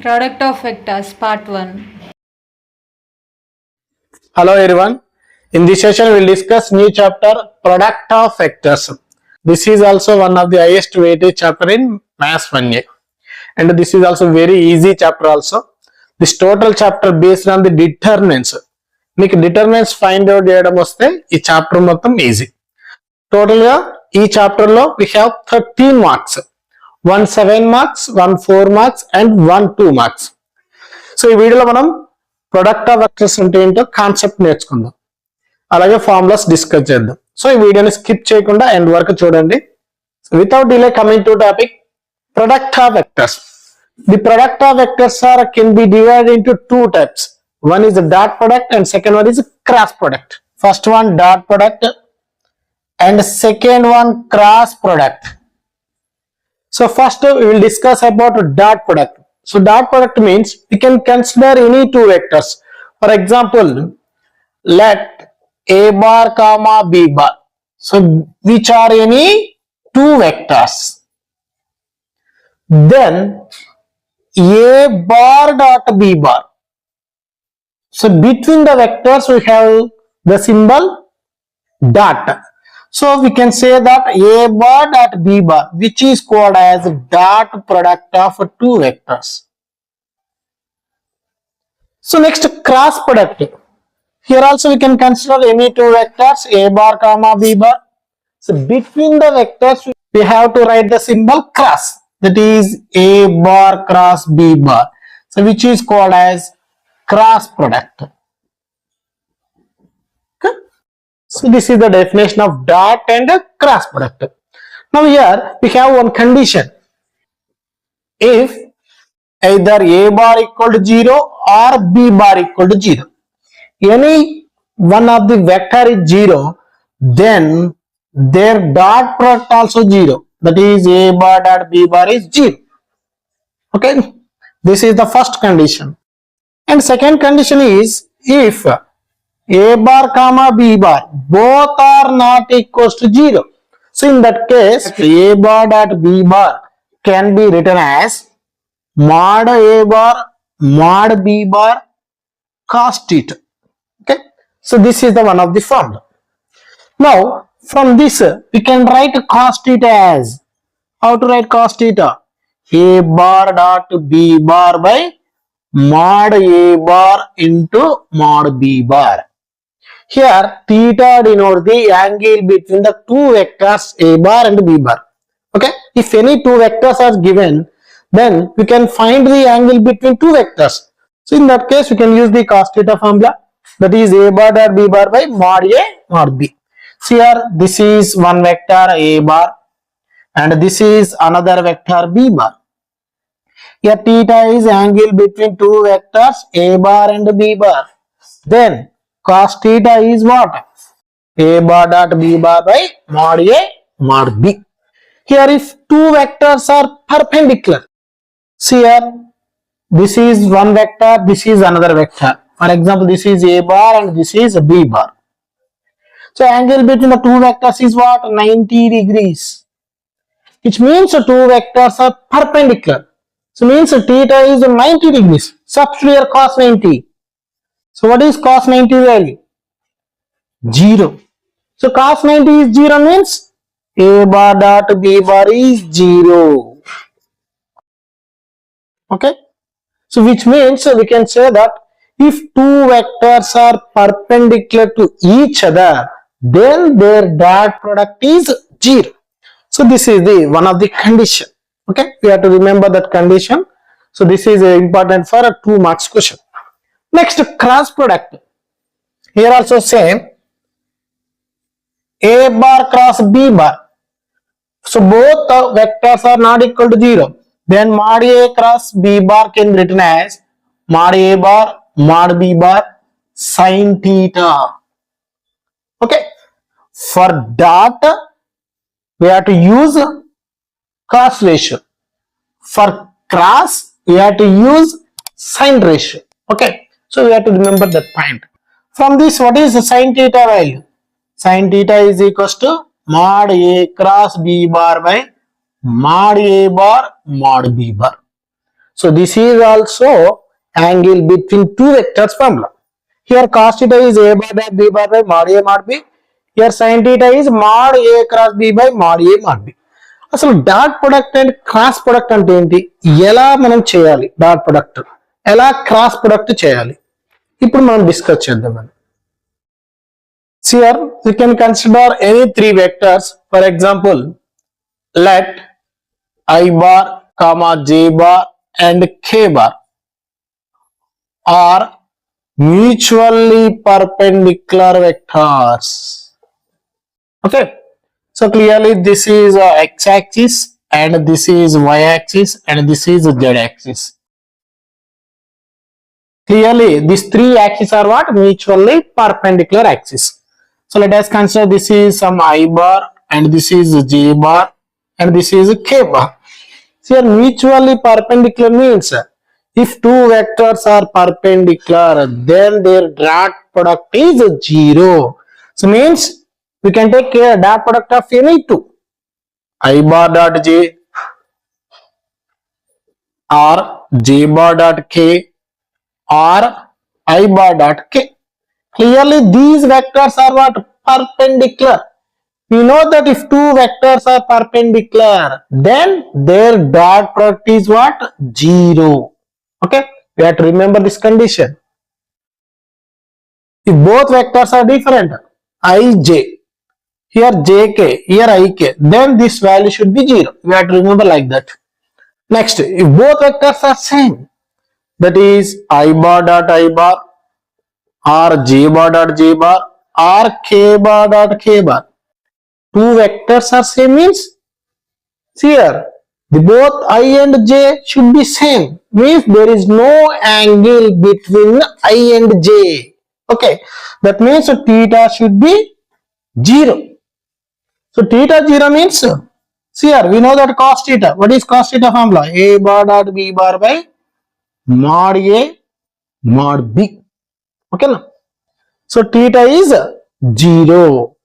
Product of vectors, part 1. Hello everyone. In this session we will discuss new chapter product of vectors. This is also one of the highest weighted chapter in Maths 1A, and this is also very easy chapter also. This total chapter based on the determinants. మీకు determinants find out చేయడం వస్తే ఈ chapter మొత్తం easy. Total గా ఈ chapter లో we have 13 marks. 1 7 marks, 1 4 marks and 1 2 marks. So ఈ వీడియోలో మనం ప్రొడక్ట్ ఆఫ్ వెక్టర్స్ అంటే ఏంటో కాన్సెప్ట్ నేర్చుకుందాం, అలాగే ఫార్ములాస్ డిస్కస్ చేద్దాం. సో ఈ వీడియోని స్కిప్ చేయకుండా ఎండ్ వరకు చూడండి. Without delay coming to topic product of vectors. The product of vectors are can be divided into two types. One is the dot product and second one is cross product. First one dot product and second one cross product. So first we will discuss about dot product. So dot product means we can consider any two vectors. For example, let a bar comma b bar. So which are any two vectors. Then a bar dot b bar. So between the vectors we have the symbol dot. So we can say that a bar dot b bar, which is called as dot product of two vectors. So next, cross product. Here also we can consider any two vectors a bar comma b bar. So between the vectors we have to write the symbol cross, that is a bar cross b bar. So which is called as cross product. Okay. So this is the definition of dot and cross product. Now here we have one condition. If either a bar equal to 0 or b bar equal to 0, any one of the vector is 0, then their dot product also 0, that is a bar dot b bar is 0. Okay, this is the first condition. And second condition is if a bar comma b bar both are not equals to 0. So in that case a bar dot b bar can be written as mod a bar mod b bar cos theta. Okay, so this is the one of the formula. Now from this we can write cos theta as, how to write cos theta? A bar dot b bar by mod a bar into mod b bar. Here theta denotes the angle between the two vectors a bar and b bar. Okay, if any two vectors are given, then we can find the angle between two vectors. So in that case we can use the cos theta formula, that is a bar dot b bar by mod a mod b. So here this is one vector a bar and this is another vector b bar. Here theta is angle between two vectors a bar and b bar. Then cos theta is what? A bar dot b bar by mod a mod b. Here if two vectors are perpendicular, see here this is one vector, this is another vector. For example, this is a bar and this is a b bar. So angle between the two vectors is what? 90 degrees. Which means the two vectors are perpendicular. So means theta is 90 degrees. Substitute here cos 90. So what is cos 90 value? 0. So cos 90 is 0 means a bar dot b bar is 0. Okay. So which means we can say that if two vectors are perpendicular to each other, then their dot product is 0. So this is the one of the condition. Okay, we have to remember that condition. So this is important for a 2 marks question. Next, cross product. Here also same, a bar cross b bar. So both the vectors are not equal to 0. Then mod a cross b bar can be written as mod a bar mod b bar sin theta. Okay, for dot we have to use cos ratio. For cross we have to use sin ratio. Okay, so we have to remember that point. From this, what is the sin theta value? Sin theta is equals to mod a cross b bar by mod a bar mod b bar. So this is also angle between two vectors formula. Here cos theta is a bar dot b bar by mod a mod b. Here sin theta is mod a cross b by mod a mod b. అసలు dot product and cross product అంటే ఏంటి, ఎలా మనం చేయాలి, dot product ఎలా cross product చేయాలి, ఇప్పుడు మనం డిస్కస్ చేద్దాం. Here we can consider any three vectors. For example, let I bar comma j bar and k bar are mutually perpendicular vectors. Okay, so clearly this is x-axis and this is y-axis and this is z-axis. Clearly these three axes are what? Mutually perpendicular axis. So let us consider this is some I bar and this is j bar and this is k bar. So here mutually perpendicular means if two vectors are perpendicular then their dot product is 0. So means we can take a dot product of any two, I bar dot j or j bar dot k or I bar dot k. Clearly these vectors are what? Perpendicular. We know that if two vectors are perpendicular then their dot product is what? 0. Okay, we have to remember this condition. If both vectors are different, ij, here jk, here ik, then this value should be 0. We have to remember like that. Next, if both vectors are same, that is I bar dot I bar or j bar dot j bar or k bar dot k bar, two vectors are same means here the both I and j should be same, means there is no angle between I and j. Okay, that means theta should be 0. So theta 0 means, see here we know that cos theta, what is cos theta formula? A bar dot b bar by mod a mod b. Okay na? So theta is 0.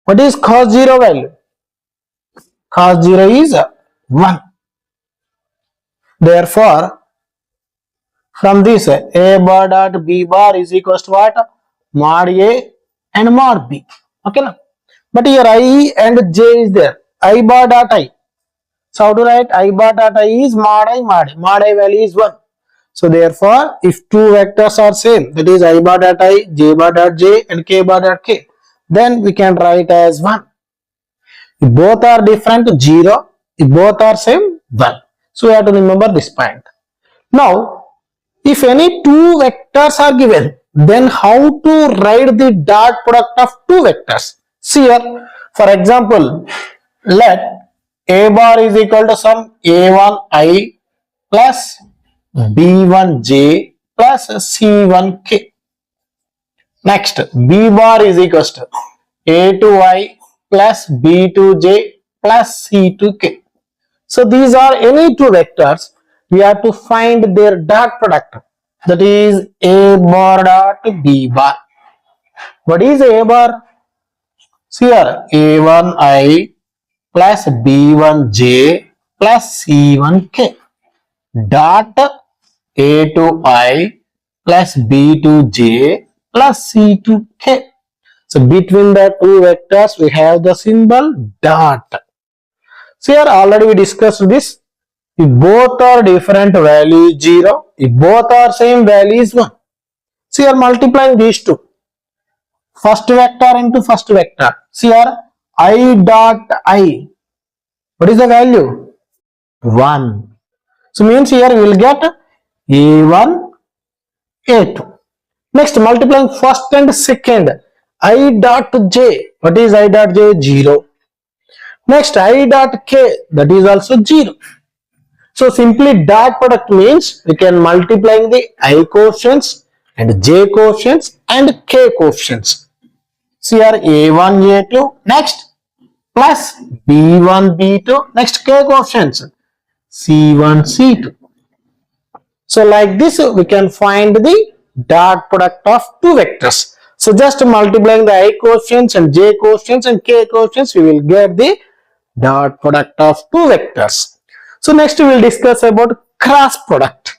What is cos 0 value? Cos 0 is 1. Therefore, from this a bar dot b bar is equals to what? Mod a and mod b. Okay na? But here I and j is there. I bar dot I. So how to write? I bar dot I is mod I mod I. Mod I value is 1. So therefore, if two vectors are same, that is I bar dot I, j bar dot j and k bar dot k, then we can write as 1. If both are different, 0. If both are same, 1. So we have to remember this point. Now, if any two vectors are given, then how to write the dot product of two vectors? See here, for example, let a bar is equal to some a1i plus b1j plus c1k. Next, b bar is equals to a2i plus b2j plus c2k. So these are any two vectors. We have to find their dot product. That is a bar dot b bar. What is a bar? See here, a1i plus b1j plus c1k dot a2i plus b2j plus c2k. So between the two vectors we have the symbol dot. So here already we discussed this. If both are different, value is 0. If both are same, value is 1. So here multiplying these two. First vector into first vector. See here I dot I. What is the value? 1. So means here we will get a1, a2. Next, multiplying first and second. I dot j. What is I dot j? 0. Next, I dot k. That is also 0. So simply dot product means we can multiplying the I coefficients and j coefficients and k coefficients. So here a1, a2. Next, plus b1, b2. Next, k coefficients. c1, c2. So like this we can find the dot product of two vectors. So just multiplying the I coefficients and j coefficients and k coefficients, we will get the dot product of two vectors. So next we will discuss about cross product.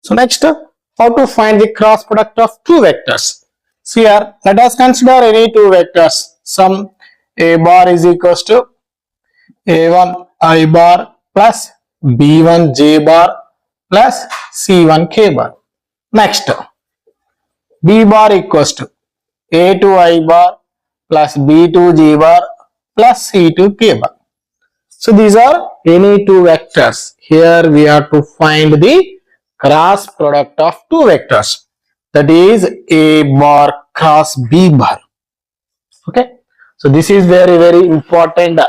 So next, how to find the cross product of two vectors. So here, let us consider any two vectors. Sum a bar is equals to a1 I bar plus b1 j bar plus c1 k bar. Next, b bar equals to a2 I bar plus b2 j bar plus c2 k bar. So these are any two vectors. Here we have to find the cross product of two vectors. That is a bar cross b bar. Okay. So this is very important.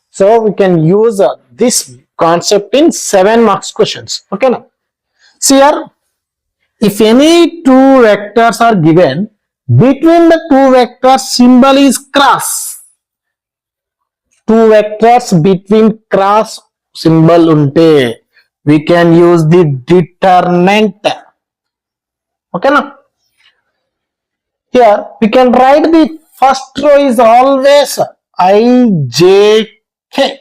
So we can use this concept in 7 marks questions. Okay. Now, see here, if any two vectors are given, between the two vectors symbol is cross. Two vectors between cross symbol unte, we can use the determinant. Okay now. Here we can write the first row is always I, J, K.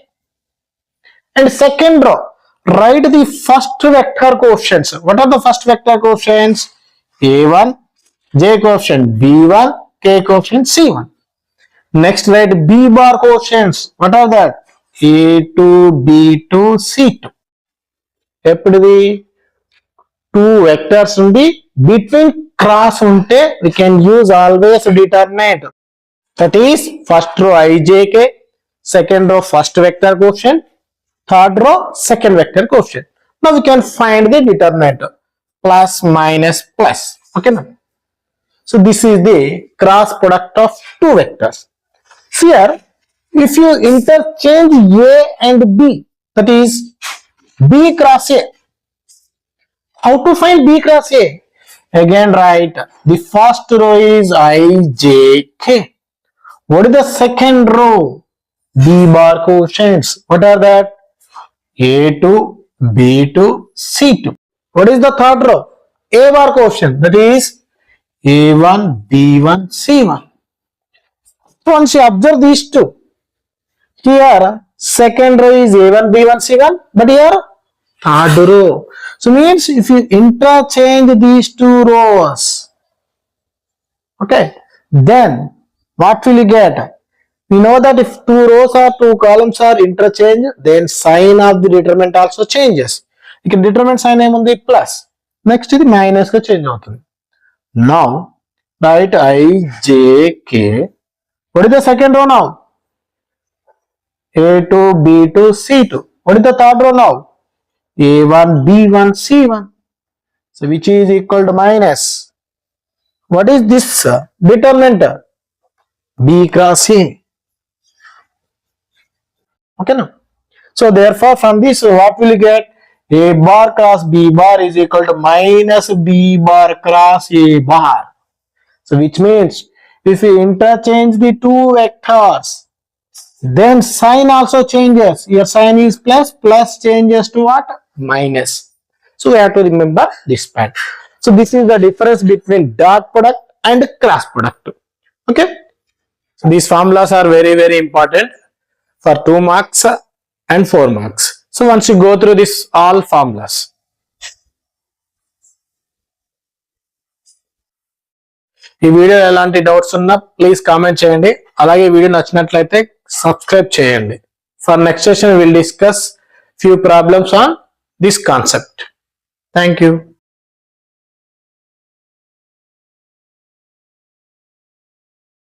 And second row, write the first vector coefficients. What are the first vector coefficients? A1, J coefficient, B1, K coefficient, C1. Next, write B bar coefficients. What are that? A2, B2, C2. ఎప్పుడుది two vectors ఉంది between cross ఉంటే we can use always determinant. That is first row ijk, second row first vector coefficient, third row second vector coefficient. Now we can find the determinant plus minus plus. Okay now. So this is the cross product of two vectors. Here if you interchange A and B, that is B cross A. How to find B cross A? Again write the first row is I, J, K. What is the second row? B bar coefficients. What are that? A2, B2, C2. What is the third row? A bar coefficient. That is A1, B1, C1. Once you observe these two, here second row is A1, B1, C1, but here third row. So means if you interchange these two rows, okay, then what will you get? We know that if two rows or two columns are interchanged, then sign of the determinant also changes. You can determine sign ఏముంది plus. Next ఇది minus గా change అవుతుంది. Now write I, J, K. What is the second row now? A2, B2, C2. What is the third row now? A1, B1, C1. So which is equal to minus. What is this determinant? B cross A. Okay now. So therefore from this what will you get? A bar cross B bar is equal to minus B bar cross A bar. So which means if we interchange the two vectors, then sign also changes. Your sign is plus, plus changes to what? Minus. So we have to remember this part. So this is the difference between dot product and cross product. Okay. So these formulas are very important for 2 marks and 4 marks. So once you go through this all formulas. ఈ video ఎలాంటి doubts ఉన్నా please comment చేయండి. అలాగే video నచ్చినట్లయితే subscribe చేయండి. For next session will discuss few problems on this concept. Thank you.